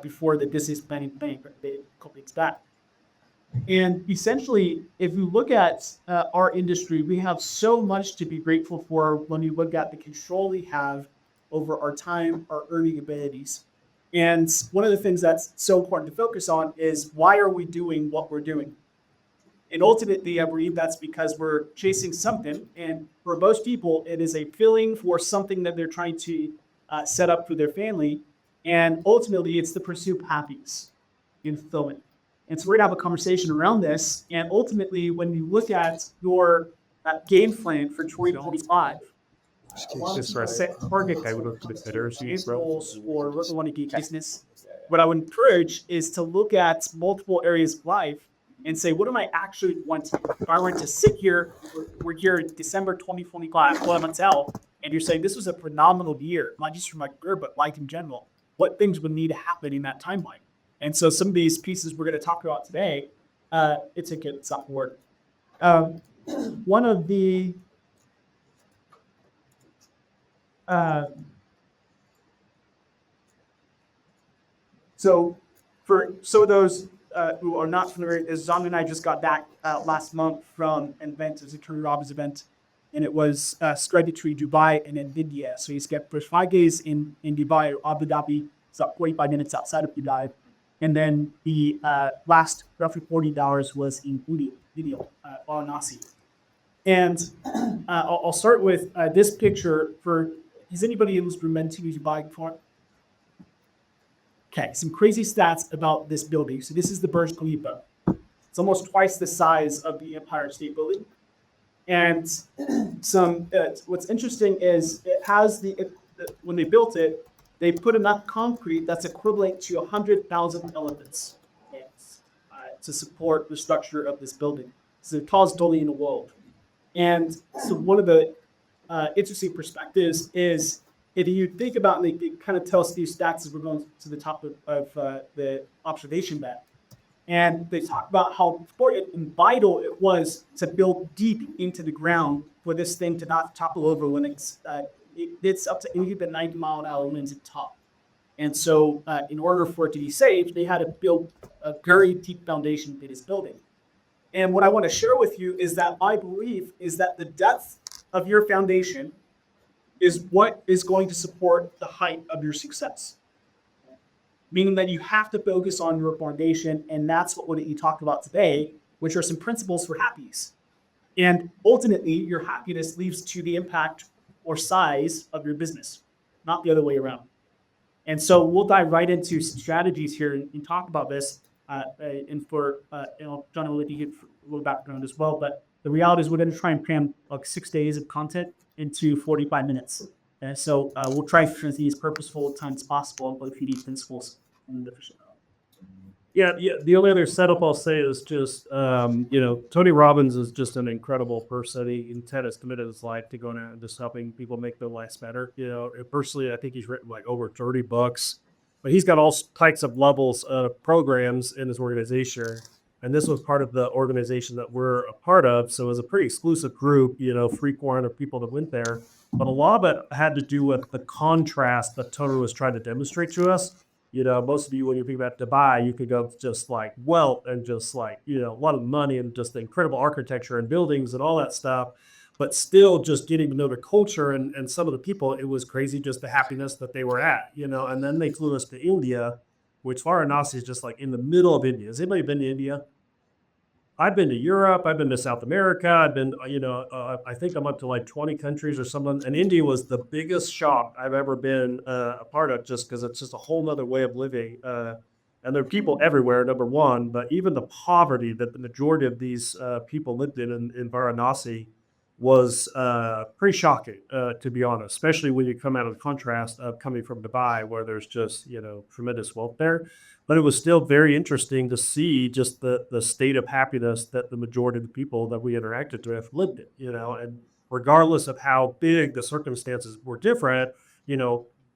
before the business planning bank, a couple weeks back. And essentially, if you look at our industry, we have so much to be grateful for when you look at the control we have over our time, our earning abilities. And one of the things that's so important to focus on is why are we doing what we're doing? And ultimately, I believe that's because we're chasing something. And for most people, it is a feeling for something that they're trying to set up for their family. And ultimately, it's the pursuit of happiness and fulfillment. And so we're going to have a conversation around this. And ultimately, when you look at your game plan for 2025, why don't you set targets and goals for what you want to get business? What I would encourage is to look at multiple areas of life and say, what am I actually wanting? If I were to sit here, we're here in December 2025, 12 months out, and you're saying this was a phenomenal year, not just for my career, but life in general. What things would need to happen in that timeline? And so some of these pieces we're going to talk about today, it's a good word. Um, one of the uh, So for some of those who are not familiar, is Zong and I just got back last month from an event, it was a Tony Robbins event, and it was Strategy Dubai and then India. So he's got for 5 days in Dubai, Abu Dhabi, it's about 45 minutes outside of Dubai. And then the last roughly 40 hours was in video, Varanasi. And I'll start with this picture for, has anybody who's been to Dubai before? Okay, some crazy stats about this building. So this is the Burj Khalifa. It's almost twice the size of the Empire State Building. And what's interesting is it has when they built it, they put enough concrete that's equivalent to 100,000 elephants to support the structure of this building. It's the tallest building in the world. And so one of the interesting perspectives is if you think about, and it kind of tells these stats as we're going to the top of the observation bed, and they talk about how important and vital it was to build deep into the ground for this thing to not topple over when it's up to even 90-mile-an-hour winds at top. And so in order for it to be safe, they had to build a very deep foundation for this building. And what I want to share with you is that my belief is that the depth of your foundation is what is going to support the height of your success. Meaning that you have to focus on your foundation, and that's what you talked about today, which are some principles for happiness. And ultimately, your happiness leads to the impact or size of your business, not the other way around. And so we'll dive right into some strategies here and talk about this. And for Jonny will let you get a little background as well. But the reality is we're going to try and cram like 6 days of content into 45 minutes. And so we'll try to be as purposeful time as possible, but if you need principles. Yeah. The only other setup I'll say is just, Tony Robbins is just an incredible person. Ted has committed his life to going out and just helping people make their lives better. Personally, I think he's written like over 30 books, but he's got all types of levels of programs in his organization. And this was part of the organization that we're a part of. So it was a pretty exclusive group, 300 people that went there. But a lot of it had to do with the contrast that Tony was trying to demonstrate to us. Most of you, when you think about Dubai, you could go just like wealth and just like, a lot of money and just the incredible architecture and buildings and all that stuff. But still just getting to know the culture and some of the people, it was crazy just the happiness that they were at, And then they flew us to India, which Varanasi is just like in the middle of India. Has anybody been to India? I've been to Europe. I've been to South America. I've been, I think I'm up to like 20 countries or something. And India was the biggest shock I've ever been a part of, just because it's just a whole nother way of living. And there are people everywhere, number one, but even the poverty that the majority of these people lived in Varanasi was pretty shocking, to be honest, especially when you come out of the contrast of coming from Dubai, where there's just, tremendous wealth there. But it was still very interesting to see just the state of happiness that the majority of the people that we interacted with lived in, and regardless of how big the circumstances were different,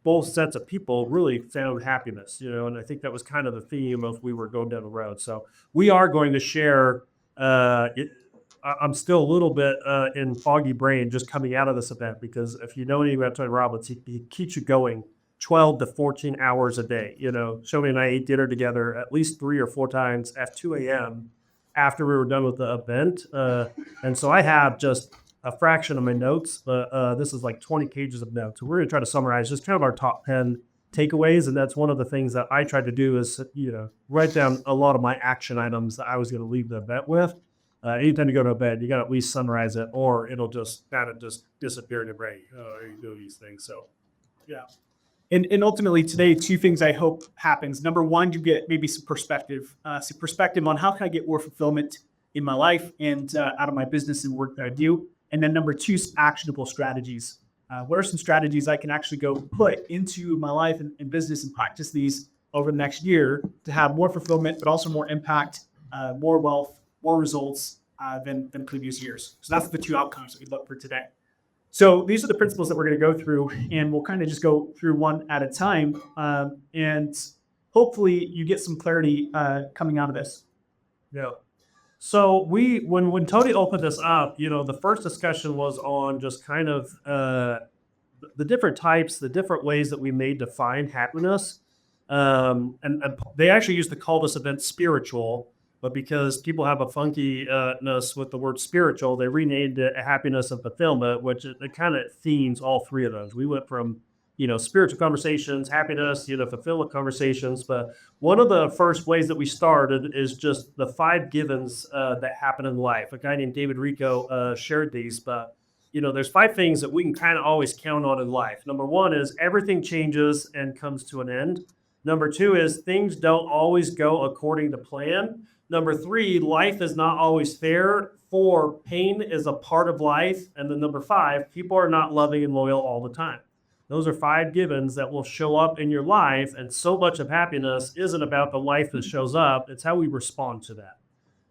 both sets of people really found happiness, and I think that was kind of the theme as we were going down the road. So we are going to share, I'm still a little bit in foggy brain just coming out of this event, because if you know anything about Tony Robbins, he keeps you going 12 to 14 hours a day. Shoney and I ate dinner together at least 3 or 4 times at 2 a.m. after we were done with the event. And so I have just a fraction of my notes, but this is like 20 pages of notes. So we're going to try to summarize just kind of our top 10 takeaways. And that's one of the things that I tried to do is, write down a lot of my action items that I was going to leave the event with. Anytime you go to bed, you got to at least summarize it, or it'll just kind of just disappear in your brain. Oh, you do these things. So, yeah. And ultimately today, two things I hope happens. Number one, you get maybe some perspective on how can I get more fulfillment in my life and out of my business and work that I do. And then number two, some actionable strategies. What are some strategies I can actually go put into my life and business and practice these over the next year to have more fulfillment, but also more impact, more wealth, more results than previous years. So that's the two outcomes that we look for today. So these are the principles that we're going to go through, and we'll kind of just go through one at a time. And hopefully you get some clarity coming out of this. Yeah. So when Tony opened this up, the first discussion was on just kind of the different types, the different ways that we may define happiness. And they actually used to call this event spiritual, but because people have a funkiness with the word spiritual, they renamed it happiness and fulfillment, which it kind of themes all three of those. We went from spiritual conversations, happiness, fulfillment conversations. But one of the first ways that we started is just the 5 givens that happen in life. A guy named David Rico shared these, but there's 5 things that we can kind of always count on in life. Number 1 is everything changes and comes to an end. Number 2 is things don't always go according to plan. Number 3, life is not always fair. 4, pain is a part of life. And then number 5, people are not loving and loyal all the time. Those are 5 givens that will show up in your life. And so much of happiness isn't about the life that shows up. It's how we respond to that.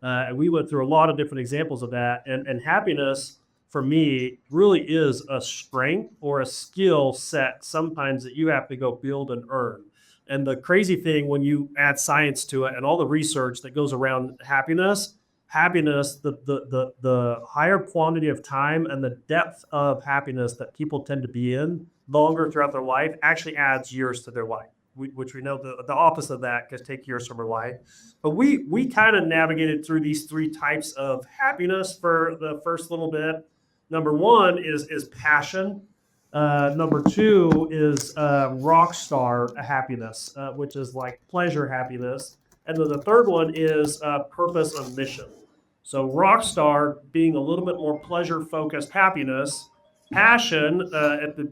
And we went through a lot of different examples of that. And happiness, for me, really is a strength or a skill set sometimes that you have to go build and earn. And the crazy thing when you add science to it and all the research that goes around happiness, the higher quantity of time and the depth of happiness that people tend to be in longer throughout their life actually adds years to their life, which we know the opposite of that can take years from our life. But we kind of navigated through these 3 types of happiness for the first little bit. Number 1 is passion. Number 2 is rock star happiness, which is like pleasure happiness. And then the third one is purpose and mission. So rock star being a little bit more pleasure focused happiness. Passion,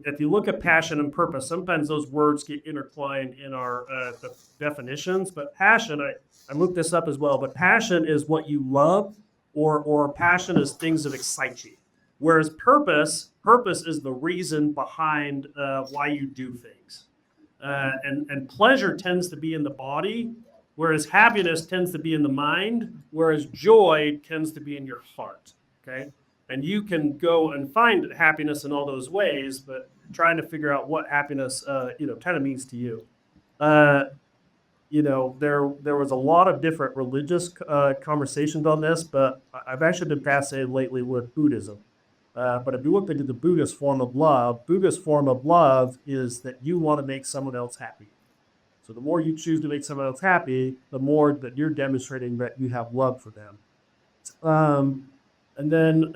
if you look at passion and purpose, sometimes those words get intertwined in our the definitions. But passion, I looked this up as well, but passion is what you love, or passion is things that excite you. Whereas purpose is the reason behind why you do things. And pleasure tends to be in the body, whereas happiness tends to be in the mind, whereas joy tends to be in your heart, okay? And you can go and find happiness in all those ways, but trying to figure out what happiness, kind of means to you. There was a lot of different religious conversations on this, but I've actually been fascinated lately with Buddhism. But if you look into the Buddhist form of love is that you want to make someone else happy. So the more you choose to make someone else happy, the more that you're demonstrating that you have love for them. And then,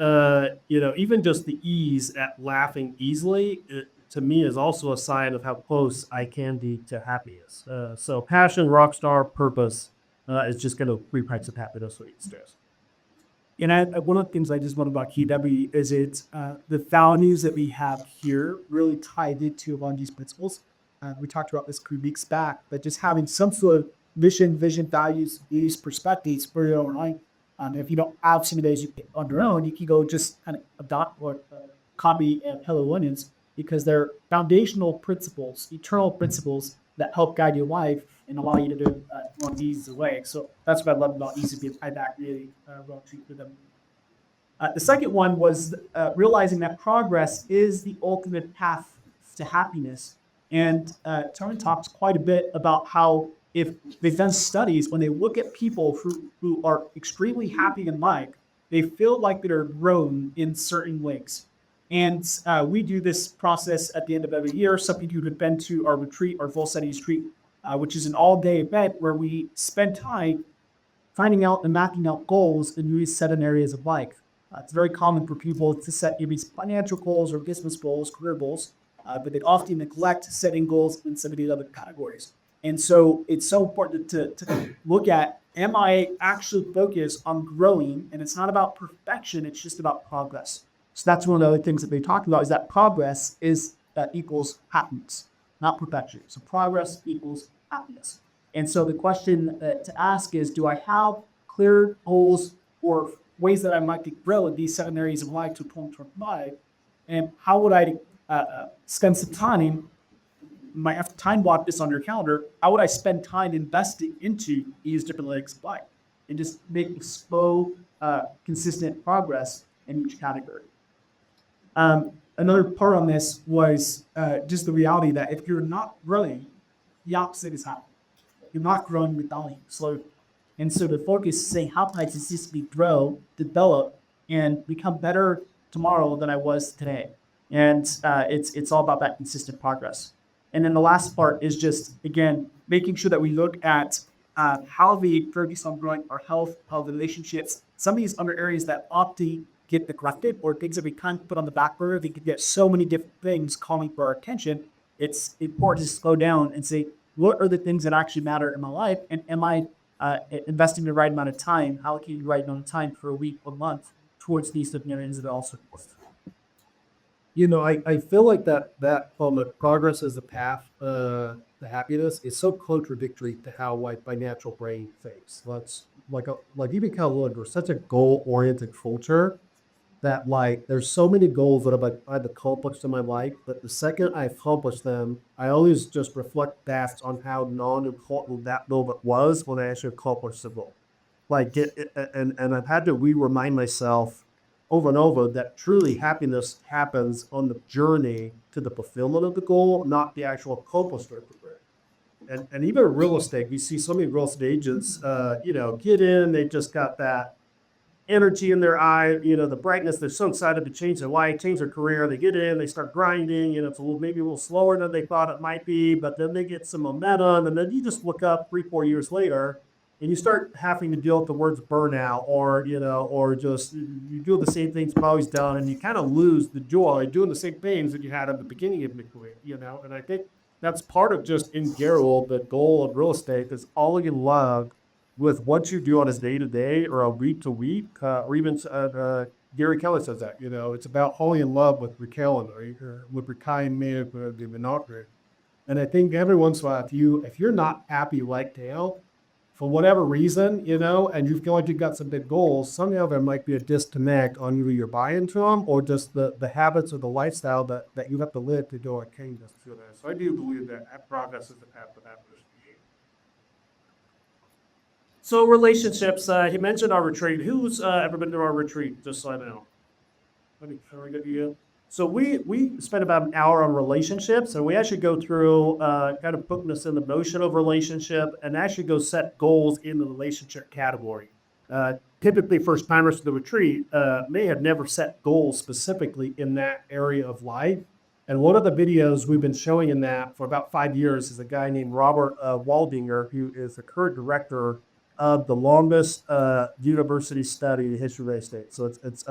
even just the ease at laughing easily, to me is also a sign of how close I can be to happiness. So passion, rock star, purpose is just kind of 3 types of happiness or stress. And one of the things I just love about KW is the values that we have here really tied into a lot of these principles. We talked about this a few weeks back, but just having some sort of vision, values, these perspectives for your own life. If you don't have some of those on your own, you can go just kind of adopt or copy Hello Williams, because they're foundational principles, eternal principles that help guide your life and allow you to do one easy way. So that's what I love about easy being tied back really well to them. The second one was realizing that progress is the ultimate path to happiness. And Tony talks quite a bit about how if they've done studies, when they look at people who are extremely happy in life, they feel like they're grown in certain ways. And we do this process at the end of every year. Some people who have been to our retreat, our full study retreat, which is an all-day event where we spend time finding out and mapping out goals in these 7 areas of life. It's very common for people to set these financial goals or business goals, career goals, but they often neglect setting goals in some of these other categories. And so it's so important to look at, am I actually focused on growing? And it's not about perfection, it's just about progress. So that's one of the other things that they talked about, is that progress is equals happiness, not perfection. So progress equals happiness. And so the question to ask is, do I have clear goals or ways that I might grow in these 7 areas of life to 2025? And how would I spend some time, might have to time block this on your calendar, how would I spend time investing into these different legs of life and just making slow, consistent progress in each category? Another part on this was just the reality that if you're not growing, the opposite is happening. You're not growing, you're dying slowly. And so the focus is saying, how can I consistently grow, develop, and become better tomorrow than I was today? And it's all about that consistent progress. And then the last part is just, again, making sure that we look at how we focus on growing our health, our relationships, some of these other areas that often get neglected or things that we can't put on the back burner. We could get so many different things calling for our attention. It's important to slow down and say, what are the things that actually matter in my life? And am I investing the right amount of time, allocating the right amount of time for a week or month towards these different areas that also important? I feel like that from the progress as a path to happiness is so contradictory to how my natural brain thinks. Let's like even kind of look, we're such a goal oriented culture that like there's so many goals that I've accomplished in my life, but the second I accomplish them, I always just reflect back on how non-important that moment was when I actually accomplished the goal. And I've had to remind myself over and over that truly happiness happens on the journey to the fulfillment of the goal, not the actual accomplishment of it. And even in real estate, we see so many real estate agents, get in, they just got that energy in their eye, the brightness. They're so excited to change their life, change their career. They get in, they start grinding, it's maybe a little slower than they thought it might be, but then they get some momentum, and then you just look up 3-4 years later, and you start having to deal with the words burnout, or just you do the same things you've always done, and you kind of lose the joy doing the same things that you had at the beginning of your career, And I think that's part of just in general the goal of real estate is all you love with what you do on a day to day or a week to week, or even Gary Keller says that, it's about falling in love with your calendar, or with your kind man, the monopoly. And I think every once in a while, if you're not happy right now, for whatever reason, and you feel like you've got some big goals, somehow there might be a disconnect on either your buy into them or just the habits or the lifestyle that you have to live to do it. So I do believe that progress is the path to happiness. So relationships, he mentioned our retreat. Who's ever been to our retreat? Just so I know. So we spent about an hour on relationships, and we actually go through kind of putting us in the motion of relationship, and actually go set goals in the relationship category. Typically, first timers to the retreat may have never set goals specifically in that area of life. And one of the videos we've been showing in that for about 5 years is a guy named Robert Waldinger, who is the current director of the longest university study in the history of real estate. So it's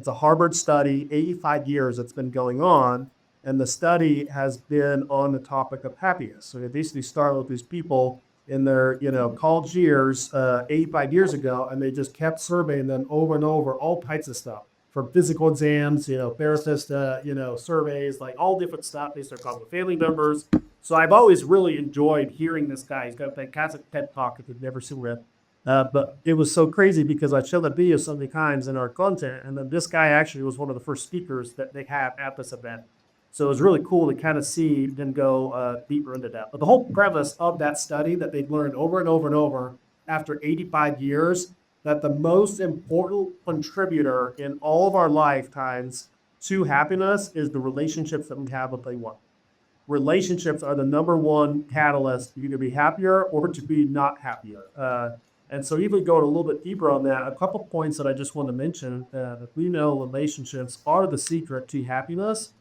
a Harvard study, 85 years it's been going on, and the study has been on the topic of happiness. So they basically started with these people in their college years 85 years ago, and they just kept surveying them over and over, all types of stuff, from physical exams, therapist, surveys, like all different stuff. They start talking with family members. So I've always really enjoyed hearing this guy. He's got a fantastic TED Talk if you've never seen it. But it was so crazy because I showed that video so many times in our content, and then this guy actually was one of the first speakers that they had at this event. So it was really cool to kind of see and go deeper into that. But the whole premise of that study that they've learned over and over and over after 85 years, that the most important contributor in all of our lifetimes to happiness is the relationships that we have with anyone. Relationships are the number one catalyst for you to be happier or to be not happier. And so even going a little bit deeper on that, a couple points that I just want to mention, that we know relationships are the secret to happiness.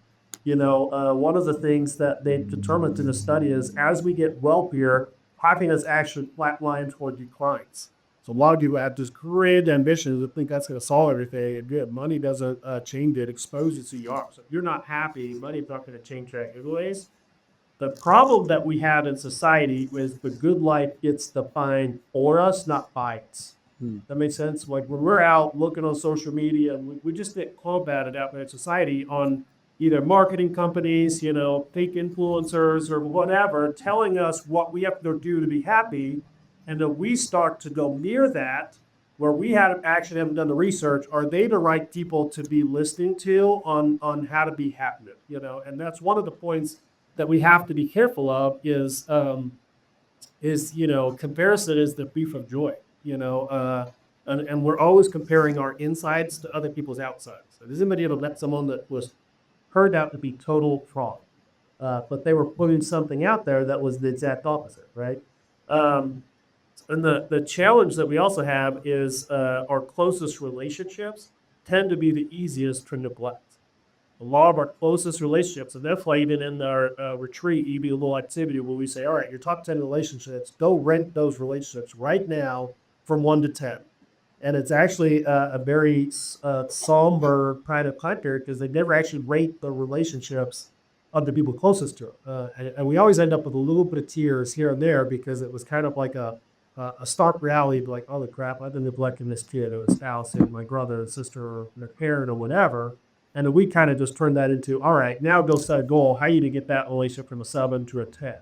One of the things that they determined in the study is as we get wealthier, happiness actually flatline toward declines. So a lot of people have this great ambition to think that's going to solve everything. And good, money doesn't change it, exposes who you are. So if you're not happy, money's not going to change that anyways. The problem that we have in society is the good life gets defined for us, not by us. That makes sense? Like when we're out looking on social media, we just get combated out in society on either marketing companies, fake influencers or whatever, telling us what we have to do to be happy. And then we start to go near that where we haven't done the research. Are they the right people to be listening to on how to be happy? And that's one of the points that we have to be careful of is comparison is the thief of joy. And we're always comparing our insides to other people's outsides. So does anybody ever met someone that was turned out to be total fraud, but they were putting something out there that was the exact opposite, right? And the challenge that we also have is our closest relationships tend to be the easiest to neglect. A lot of our closest relationships, and that's why even in our retreat, you be a little activity where we say, all right, your top 10 relationships, go rent those relationships right now from 1 to 10. And it's actually a very somber kind of country because they never actually rate the relationships of the people closest to it. And we always end up with a little bit of tears here and there because it was kind of like a stark reality, like, oh, the crap, I've been neglecting this kid or his spouse and my brother and sister or their parent or whatever. And then we kind of just turned that into, all right, now go set a goal. How are you to get that relationship from a 7 to a 10?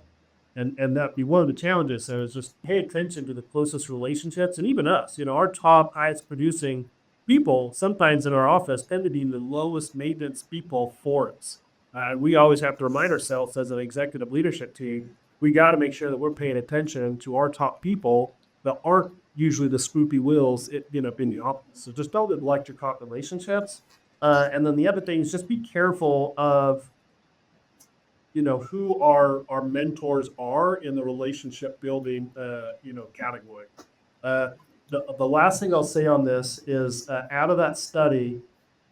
And that'd be one of the challenges. So is just pay attention to the closest relationships. And even us, our top highest producing people, sometimes in our office, tend to be the lowest maintenance people for us. We always have to remind ourselves as an executive leadership team, we got to make sure that we're paying attention to our top people that aren't usually the spoopy wheels in the office. So just don't neglect your top relationships. And then the other thing is just be careful of, who our mentors are in the relationship building, category. The last thing I'll say on this is out of that study,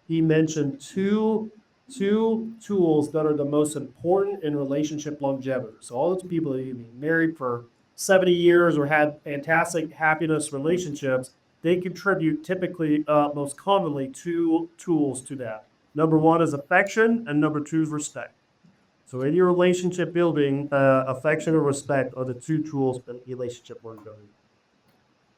he mentioned two tools that are the most important in relationship longevity. So all those people that have been married for 70 years or had fantastic happiness relationships, they contribute typically, most commonly, 2 tools to that. Number 1 is affection, and number 2 is respect. So in your relationship building, affection and respect are the 2 tools in relationship building.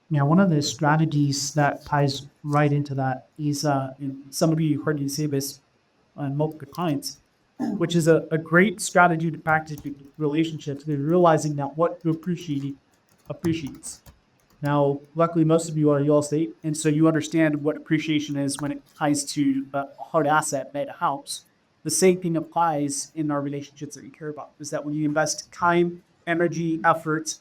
Yeah, one of the strategies that ties right into that is, and some of you heard me say this on multiple clients, which is a great strategy to practice relationships, is realizing that what you appreciates. Now, luckily, most of you are in real estate, and so you understand what appreciation is when it ties to a hard asset, made a house. The same thing applies in our relationships that we care about, is that when you invest time, energy, effort,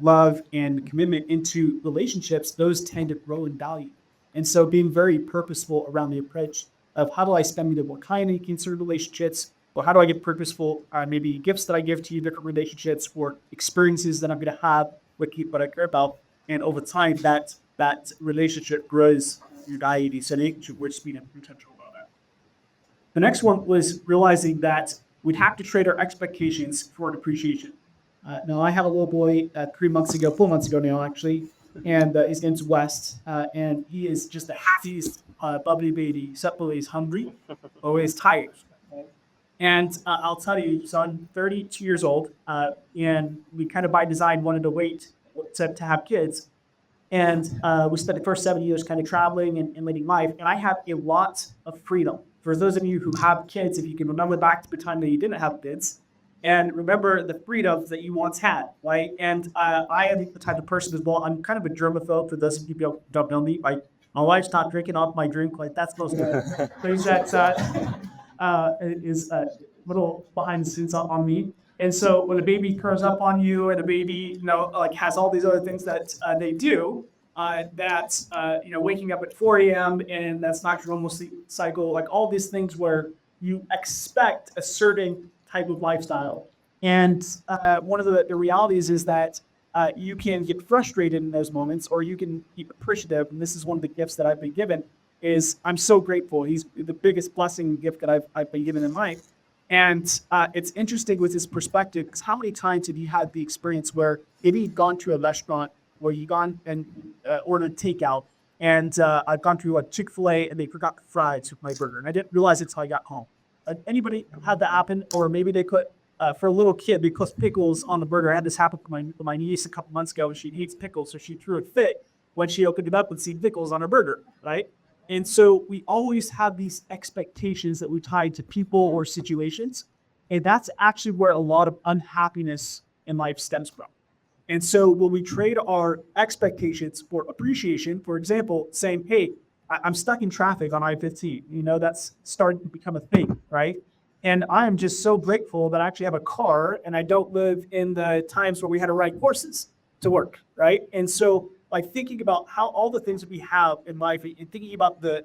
love, and commitment into relationships, those tend to grow in value. And so being very purposeful around the approach of how do I spend more time in certain relationships, or how do I get purposeful, maybe gifts that I give to you, different relationships, or experiences that I'm going to have with people that I care about. And over time, that relationship grows your value setting to which speed and potential about that. The next one was realizing that we'd have to trade our expectations for appreciation. Now, I have a little boy 4 months ago now, actually, and he's in West, and he is just the happiest bubbly baby, except when he's hungry or he's tired. And I'll tell you, so I'm 32 years old, and we kind of by design wanted to wait to have kids. And we spent the first 7 years kind of traveling and living life. And I have a lot of freedom. For those of you who have kids, if you can remember back to the time that you didn't have kids, and remember the freedoms that you once had, right? And I am the type of person as well. I'm kind of a germaphobe. For those of you who don't know me, like my wife's not drinking off my drink. Like that's most of the things that is a little behind the scenes on me. And so when a baby curls up on you and a baby, like has all these other things that they do, that's, waking up at 4 a.m. and that's not your normal sleep cycle, like all these things where you expect a certain type of lifestyle. And one of the realities is that you can get frustrated in those moments, or you can be appreciative. And this is one of the gifts that I've been given. Is I'm so grateful. He's the biggest blessing and gift that I've been given in life. And it's interesting with his perspective, because how many times have you had the experience where maybe you've gone to a restaurant where you've gone and ordered takeout, and I've gone to a Chick-fil-A and they forgot the fries with my burger, and I didn't realize it until I got home. Anybody had that happen? Or maybe they put, for a little kid, they put pickles on the burger. I had this happen to my niece a couple months ago, and she hates pickles, so she threw a fit when she opened it up and see pickles on her burger, right? And so we always have these expectations that we tie to people or situations. And that's actually where a lot of unhappiness in life stems from. And so when we trade our expectations for appreciation, for example, saying, hey, I'm stuck in traffic on I-15, that's starting to become a thing, right? And I am just so grateful that I actually have a car and I don't live in the times where we had to ride horses to work, right? And so like thinking about how all the things that we have in life and thinking about the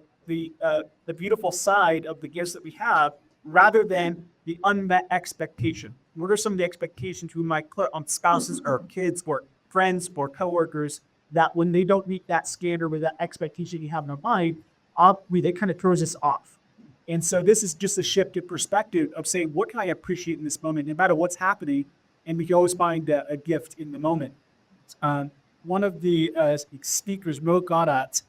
beautiful side of the gifts that we have rather than the unmet expectation. What are some of the expectations we might put on spouses or kids or friends or coworkers that when they don't meet that standard with that expectation you have in our mind, they kind of throws us off. And so this is just a shift in perspective of saying, what can I appreciate in this moment, no matter what's happening? And we can always find a gift in the moment. One of the speakers, Mo Gaudat,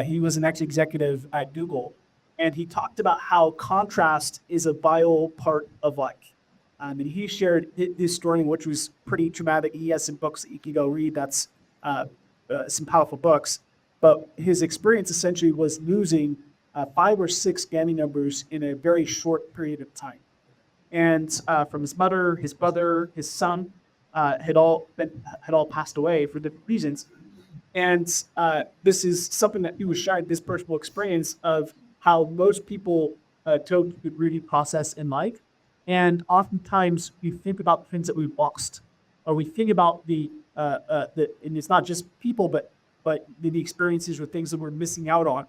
he was an ex-executive at Google, and he talked about how contrast is a vital part of life. And he shared his story, which was pretty traumatic. He has some books that you can go read. That's some powerful books. But his experience essentially was losing 5 or 6 family members in a very short period of time. And from his mother, his brother, his son, had all passed away for different reasons. And this is something that he was sharing, this personal experience of how most people go through the grieving process in life. And oftentimes we think about the things that we've lost, or we think about and it's not just people, but the experiences or things that we're missing out on.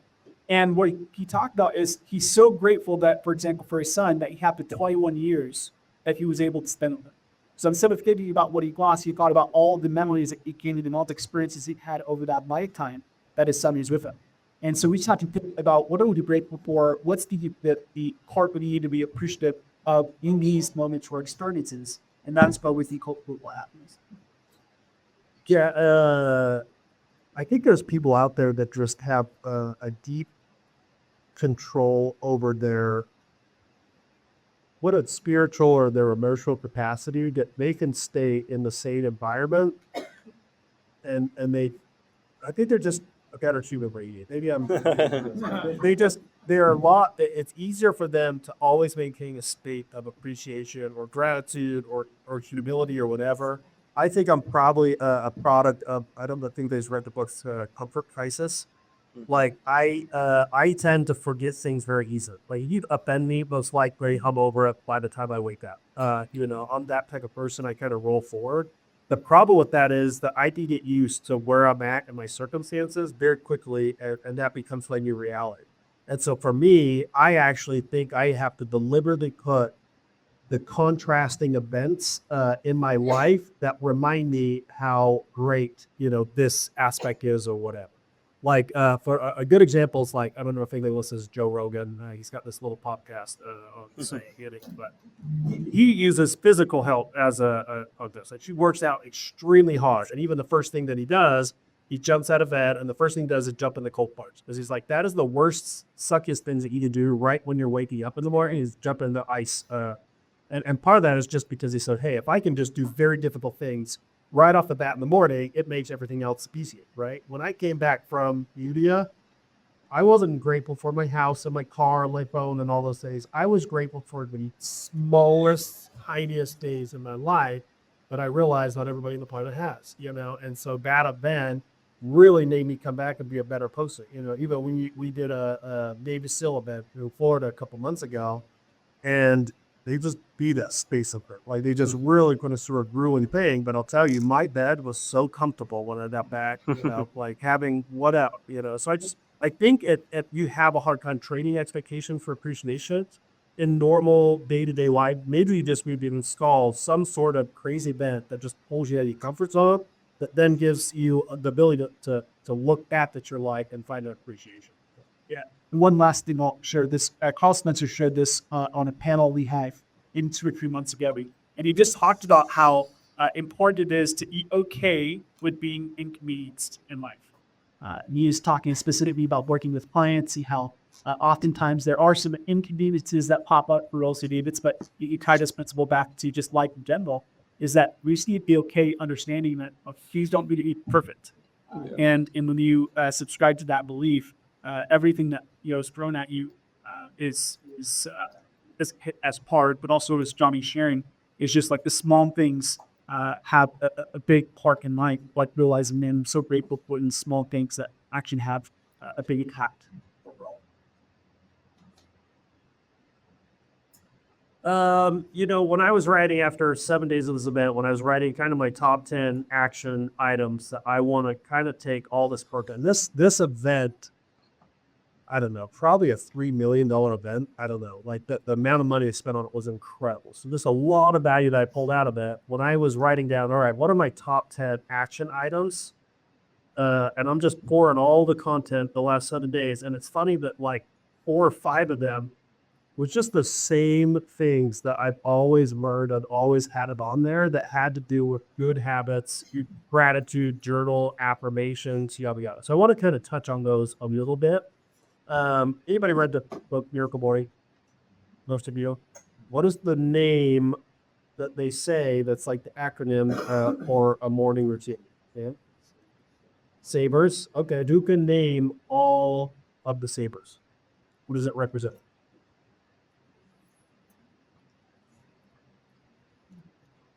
And what he talked about is he's so grateful that, for example, for his son, that he had the 21 years that he was able to spend with him. So instead of thinking about what he lost, he thought about all the memories that he gained and all the experiences he had over that lifetime that his son is with him. And so we just have to think about what are we grateful for, what's the part we need to be appreciative of in these moments or experiences, and that's what we think will happen. Yeah, I think there's people out there that just have a deep control over their whether it's spiritual or their emotional capacity, that they can stay in the same environment and I think they're just a better human being. Maybe they're a lot. It's easier for them to always maintain a state of appreciation or gratitude or humility or whatever. I think I'm probably a product of, I don't know, I think they've read the books Comfort Crisis. Like I tend to forget things very easily. Like you upend me, most likely I'm over it by the time I wake up. I'm that type of person. I kind of roll forward. The problem with that is that I do get used to where I'm at and my circumstances very quickly, and that becomes my new reality. And so for me, I actually think I have to deliberately put the contrasting events in my life that remind me how great, this aspect is or whatever. Like for a good example is like, I don't know if anybody listens to Joe Rogan. He's got this little podcast on saying, but he uses physical health as on this. Like, she works out extremely hard. And even the first thing that he does, he jumps out of bed, and the first thing he does is jump in the cold plunge. Because he's like, that is the worst, suckiest things that you can do right when you're waking up in the morning is jump in the ice. And part of that is just because he said, hey, if I can just do very difficult things right off the bat in the morning, it makes everything else easier, right? When I came back from India, I wasn't grateful for my house and my car and my phone and all those things. I was grateful for the smallest, tiniest days in my life, but I realized not everybody on the planet has, and so that event really made me come back and be a better person. Even when we did a Navy SEAL event in Florida a couple months ago, and they just beat us, basically. Like, they just really kind of sort of grueling pain. But I'll tell you, my bed was so comfortable when I got back, like having whatever, So I think if you have a hard time training expectation for appreciation in normal day-to-day life, maybe you just need to install some sort of crazy event that just pulls you out of your comfort zone that then gives you the ability to look back at your life and find an appreciation. Yeah. And one last thing I'll share this. Carl Spencer shared this on a panel we had in 2 or 3 months ago. And he just talked about how important it is to be okay with being inconvenienced in life. He is talking specifically about working with clients, see how oftentimes there are some inconveniences that pop up for roles Davids, but you tie this principle back to just life in general, is that we just need to be okay understanding that things don't need to be perfect. And when you subscribe to that belief, everything that is thrown at you is hit as hard, but also as Johnny's sharing, is just like the small things have a big part in life. Like realizing, man, I'm so grateful for in small things that actually have a big impact overall. When I was writing after 7 days of this event, when I was writing kind of my top 10 action items that I want to kind of take all this work on, this event, I don't know, probably a $3 million event. I don't know, like the amount of money I spent on it was incredible. So there's a lot of value that I pulled out of it when I was writing down, all right, what are my top 10 action items? And I'm just pouring all the content the last 7 days. And it's funny that like 4 or 5 of them was just the same things that I've always learned and always had it on there that had to do with good habits, gratitude, journal, affirmations, yada, yada. So I want to kind of touch on those a little bit. Anybody read the book Miracle Morning? Most of you. What is the name that they say that's like the acronym for a morning routine? Yeah. Sabers. Okay, who can name all of the sabers? What does it represent?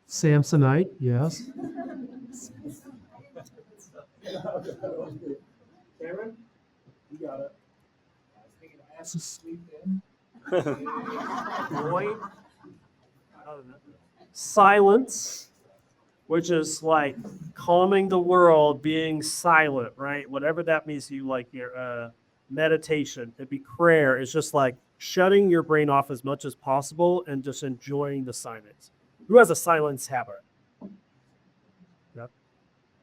Samsonite, yes. Cameron, you got it. Ass asleep in. Void. Silence, which is like calming the world, being silent, right? Whatever that means to you, like your meditation, it'd be prayer. It's just like shutting your brain off as much as possible and just enjoying the silence. Who has a silence habit? Yep.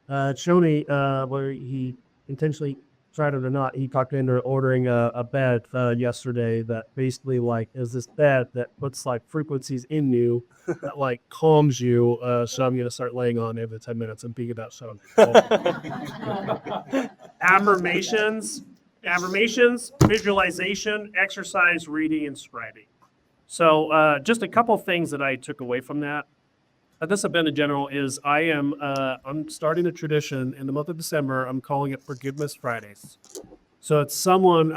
Shoney, where he intentionally tried it or not, he talked into ordering a bed yesterday that basically like is this bed that puts like frequencies in you that like calms you. So I'm gonna start laying on every 10 minutes and being about so. Affirmations, visualization, exercise, reading, and scribing. So just a couple things that I took away from that. This event in general is I'm starting a tradition in the month of December. I'm calling it Forgiveness Fridays. So it's someone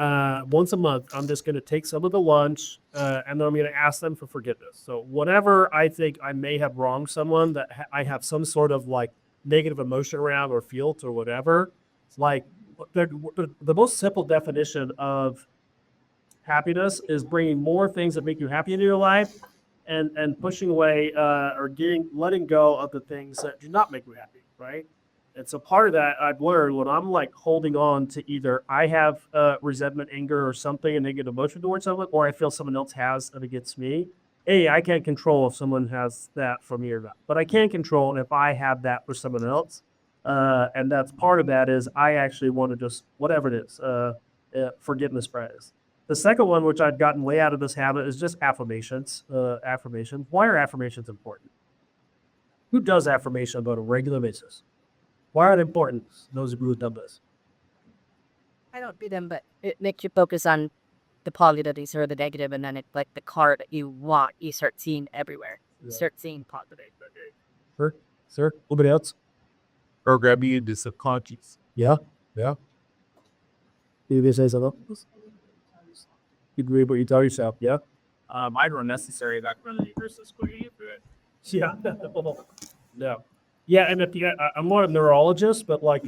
once a month. I'm just going to take some of the lunch and then I'm going to ask them for forgiveness. So whatever I think I may have wronged someone that I have some sort of like negative emotion around or feel or whatever. It's like the most simple definition of happiness is bringing more things that make you happy into your life and pushing away or letting go of the things that do not make you happy, right? And so part of that I've learned when I'm like holding on to either I have resentment, anger, or something, a negative emotion towards someone, or I feel someone else has it against me. I can't control if someone has that for me or not, but I can control if I have that for someone else. And that's part of that is I actually want to just, whatever it is, forgiveness practice. The second one, which I've gotten way out of this habit, is just affirmations. Affirmations. Why are affirmations important? Who does affirmation on a regular basis? Why are they important? Those of you who have done this. I don't do them, but it makes you focus on the positives or the negative, and then it's like the card that you want, you start seeing everywhere. You start seeing positive. Sir? Anybody else? Program you into subconscious. Yeah? Yeah. You say something else? You agree with what you tell yourself, yeah? Mine were necessary back when the versus square into it. Yeah. No. Yeah, and I'm not a neurologist, but like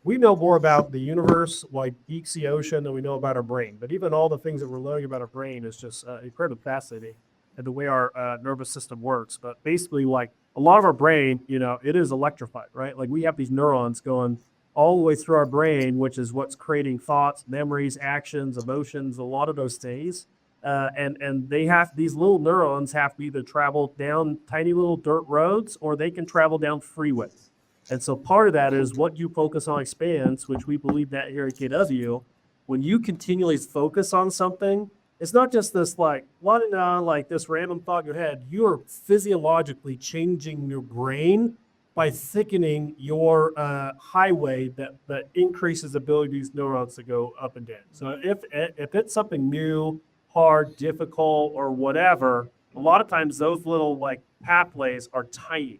we know more about the universe, like deep sea ocean, than we know about our brain. But even all the things that we're learning about our brain is just incredibly fascinating, and the way our nervous system works. But basically, like a lot of our brain, it is electrified, right? Like we have these neurons going all the way through our brain, which is what's creating thoughts, memories, actions, emotions, a lot of those things. And these little neurons have to either travel down tiny little dirt roads or they can travel down freeways. And so part of that is what you focus on expands, which we believe that here at KW. When you continually focus on something, it's not just this like like this random thought in your head. You are physiologically changing your brain by thickening your highway that increases abilities neurons to go up and down. So if it's something new, hard, difficult, or whatever, a lot of times those little like pathways are tiny.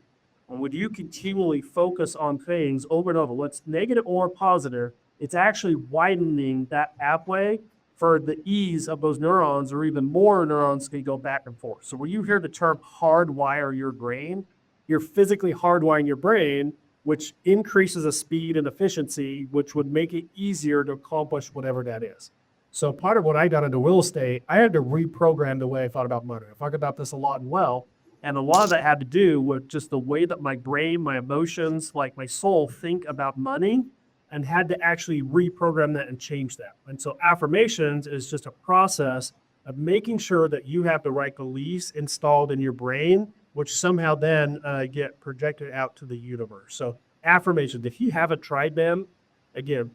And when you continually focus on things over and over, what's negative or positive, it's actually widening that pathway for the ease of those neurons, or even more neurons can go back and forth. So when you hear the term hardwire your brain, you're physically hardwiring your brain, which increases the speed and efficiency, which would make it easier to accomplish whatever that is. So part of what I got into real estate, I had to reprogram the way I thought about money. I talk about this a lot in Well, and a lot of that had to do with just the way that my brain, my emotions, like my soul think about money, and had to actually reprogram that and change that. And so affirmations is just a process of making sure that you have the right beliefs installed in your brain, which somehow then get projected out to the universe. So affirmations, if you haven't tried them, again,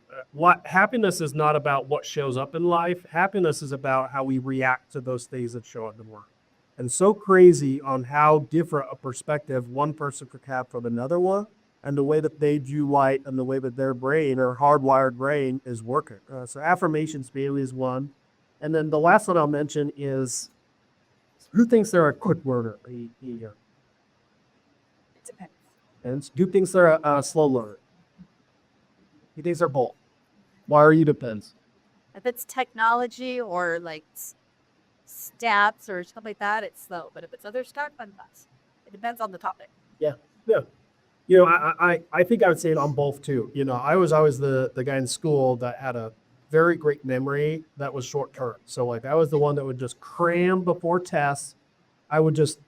happiness is not about what shows up in life. Happiness is about how we react to those things that show up in life. And so crazy on how different a perspective one person could have from another one, and the way that they view light and the way that their brain or hardwired brain is working. So affirmations really is one. And then the last one I'll mention is, who thinks they're a quick learner here? It depends. And who thinks they're a slow learner? Who thinks they're both? Why are you depends? If it's technology or like stats or stuff like that, it's slow. But if it's other stuff, I'm fast. It depends on the topic. Yeah. You know, I think I would say it on both too. You know, I was always the guy in school that had a very great memory that was short term. So like I was the one that would just cram before tests. I would just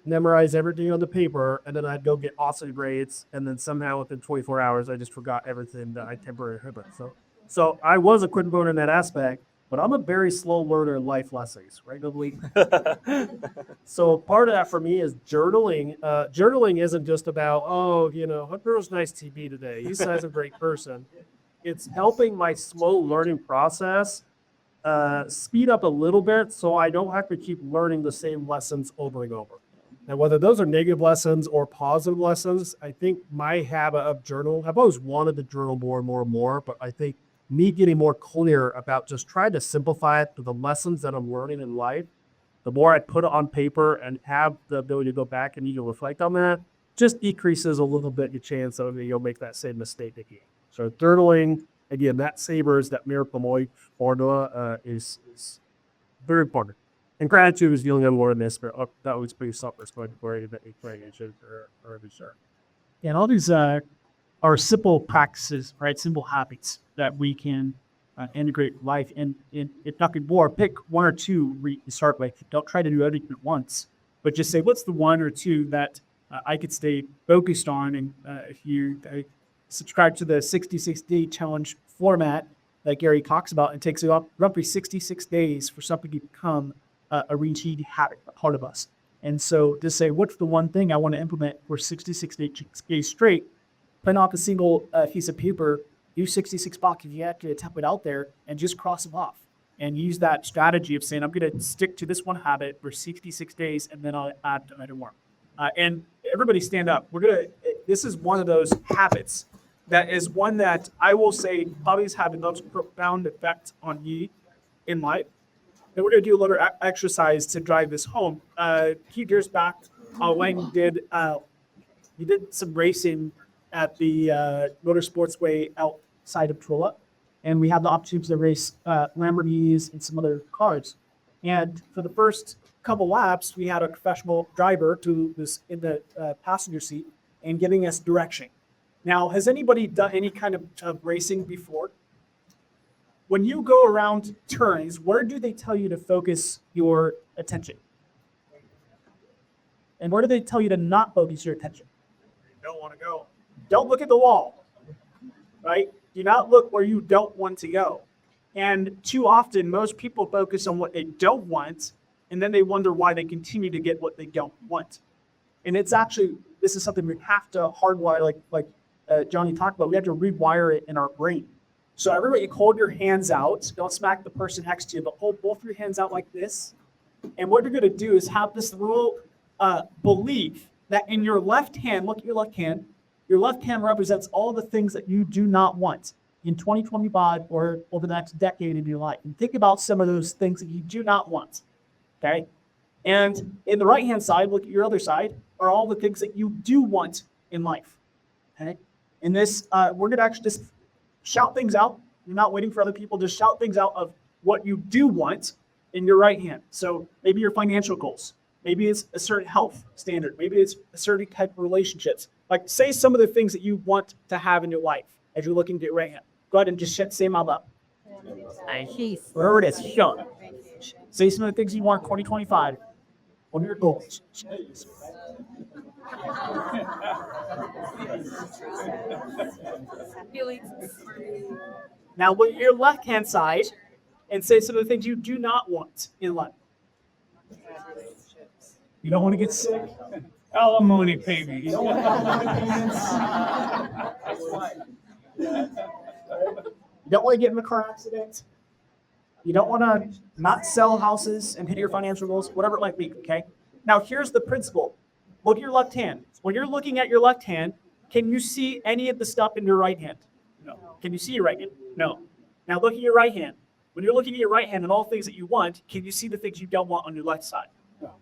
memorize everything on the paper, and then I'd go get awesome grades, and then somehow within 24 hours I just forgot everything that I temporarily heard. So I was a quick learner in that aspect, but I'm a very slow learner in life lessons, regularly. So part of that for me is journaling. Journaling isn't just about, Hunter's nice TV today. He's such a great person. It's helping my slow learning process speed up a little bit so I don't have to keep learning the same lessons over and over. Now, whether those are negative lessons or positive lessons, I think my habit of journal, I've always wanted to journal more and more and more, but I think me getting more clear about just trying to simplify it to the lessons that I'm learning in life, the more I put it on paper and have the ability to go back and you can reflect on that, just decreases a little bit your chance of you'll make that same mistake again. So journaling, again, that savors, that miracle formula is very important. And gratitude is the only other word in this, but that was pretty self-explanatory that you should be sure. And all these are simple practices, right? Simple habits that we can integrate in life. And if nothing more, pick one or two to start with. Don't try to do everything at once, but just say, what's the one or two that I could stay focused on? And if you subscribe to the 66-day challenge format that Gary talks about, it takes about roughly 66 days for something to become a routine habit, a part of us. And so to say, what's the one thing I want to implement for 66 days straight, print off a single piece of paper, use 66 boxes, you have to tap it out there and just cross them off. And use that strategy of saying, I'm going to stick to this one habit for 66 days, and then I'll add another one. And everybody stand up. This is one of those habits that is one that I will say probably has had the most profound effect on me in life. And we're going to do a little exercise to drive this home. A few years back, Wang did some racing at the Motorsportsway outside of Trolla. And we had the opportunity to race Lamborghinis and some other cars. And for the first couple laps, we had a professional driver who was in the passenger seat and giving us direction. Now, has anybody done any kind of racing before? When you go around turns, where do they tell you to focus your attention? And where do they tell you to not focus your attention? You don't want to go. Don't look at the wall, right? Do not look where you don't want to go. And too often, most people focus on what they don't want, and then they wonder why they continue to get what they don't want. And it's actually, this is something we have to hardwire, like Jonny talked about, we have to rewire it in our brain. So everybody hold your hands out. Don't smack the person next to you, but hold both your hands out like this. And what you're going to do is have this little belief that in your left hand, look at your left hand represents all the things that you do not want in 2025 or over the next decade of your life. And think about some of those things that you do not want, okay? And in the right-hand side, look at your other side, are all the things that you do want in life, okay? In this, we're going to actually just shout things out. You're not waiting for other people. Just shout things out of what you do want in your right hand. So maybe your financial goals. Maybe it's a certain health standard. Maybe it's a certain type of relationships. Like say some of the things that you want to have in your life as you're looking to your right hand. Go ahead and just say them out loud. Wherever it is, shout. Say some of the things you want 2025. What are your goals? Now look at your left-hand side and say some of the things you do not want in life. You don't want to get sick. Alimony payment. You don't want to have alimony payments. You don't want to get in a car accident. You don't want to not sell houses and hit your financial goals, whatever it might be, okay? Now, here's the principle. Look at your left hand. When you're looking at your left hand, can you see any of the stuff in your right hand? No. Can you see your right hand? No. Now, look at your right hand. When you're looking at your right hand and all things that you want, can you see the things you don't want on your left side?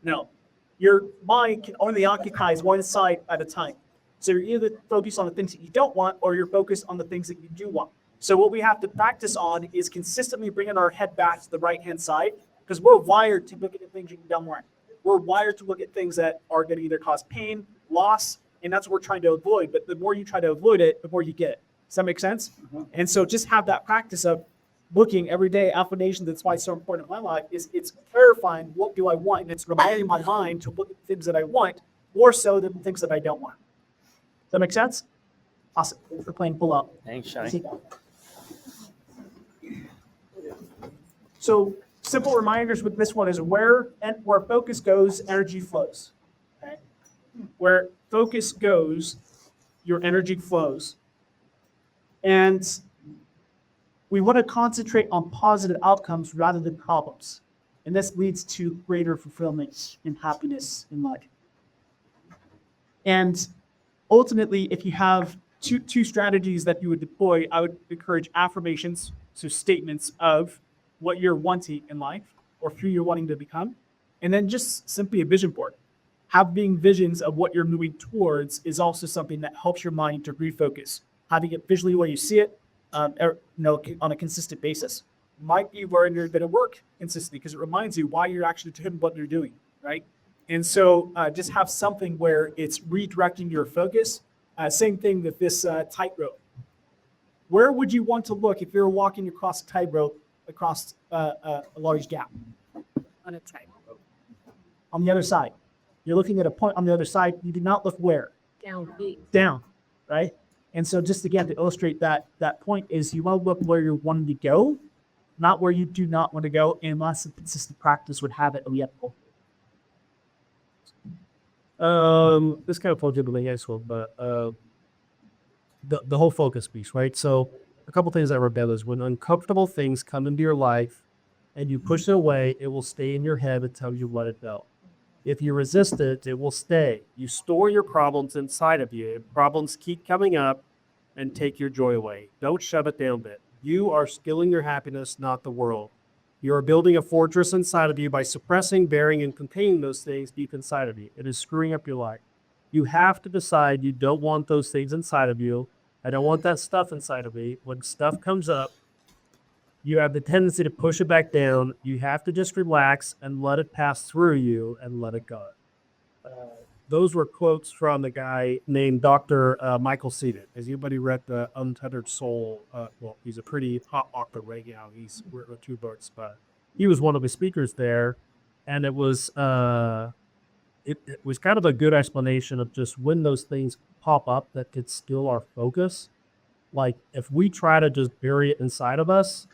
No. Your mind can only occupies one side at a time. So you're either focused on the things that you don't want or you're focused on the things that you do want. So what we have to practice on is consistently bringing our head back to the right-hand side because we're wired to look at the things you don't want. We're wired to look at things that are going to either cause pain, loss, and that's what we're trying to avoid. But the more you try to avoid it, the more you get it. Does that make sense? Mm-hmm. And so just have that practice of looking every day, affirmation, that's why it's so important in my life, is it's clarifying what do I want, and it's reminding my mind to look at things that I want more so than things that I don't want. Does that make sense? Awesome. Thanks for playing pull up. Thanks, Shoney. So simple reminders with this one is where focus goes, energy flows. Okay? Where focus goes, your energy flows. And we want to concentrate on positive outcomes rather than problems. And this leads to greater fulfillment and happiness in life. And ultimately, if you have two strategies that you would deploy, I would encourage affirmations, so statements of what you're wanting in life or who you're wanting to become. And then just simply a vision board. Having visions of what you're moving towards is also something that helps your mind to refocus. Having it visually where you see it, on a consistent basis might be where you're going to work consistently because it reminds you why you're actually doing what you're doing, right? And so just have something where it's redirecting your focus. Same thing with this tightrope. Where would you want to look if you're walking across a tightrope across a large gap? On a tightrope. On the other side. You're looking at a point on the other side. You do not look where? Down, right? And so just again, to illustrate that point is you want to look where you're wanting to go, not where you do not want to go, unless a consistent practice would have it unethical. This kind of falls into the high but the whole focus piece, right? So a couple things that rebel is when uncomfortable things come into your life and you push it away, it will stay in your head until you let it go. If you resist it, it will stay. You store your problems inside of you. Problems keep coming up and take your joy away. Don't shove it down, bit. You are skilling your happiness, not the world. You are building a fortress inside of you by suppressing, bearing, and containing those things deep inside of you. It is screwing up your life. You have to decide you don't want those things inside of you. I don't want that stuff inside of me. When stuff comes up, you have the tendency to push it back down. You have to just relax and let it pass through you and let it go. Those were quotes from the guy named Dr. Michael Seaton. Has anybody read The Untethered Soul? Well, he's a pretty hot author right now. He's written 2 books, but he was one of the speakers there. And it was it was kind of a good explanation of just when those things pop up that could steal our focus. Like if we try to just bury it inside of us,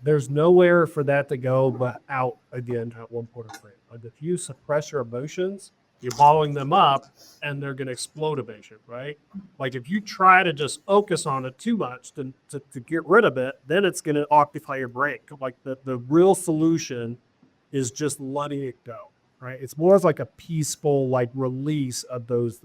there's nowhere for that to go but out again at one point of frame. Like if you suppress your emotions, You're balling them up, and they're going to explode eventually, right? Like if you try to just focus on it too much to get rid of it, then it's going to occupy your brain. Like the real solution is just letting it go, right? It's more of like a peaceful like release of those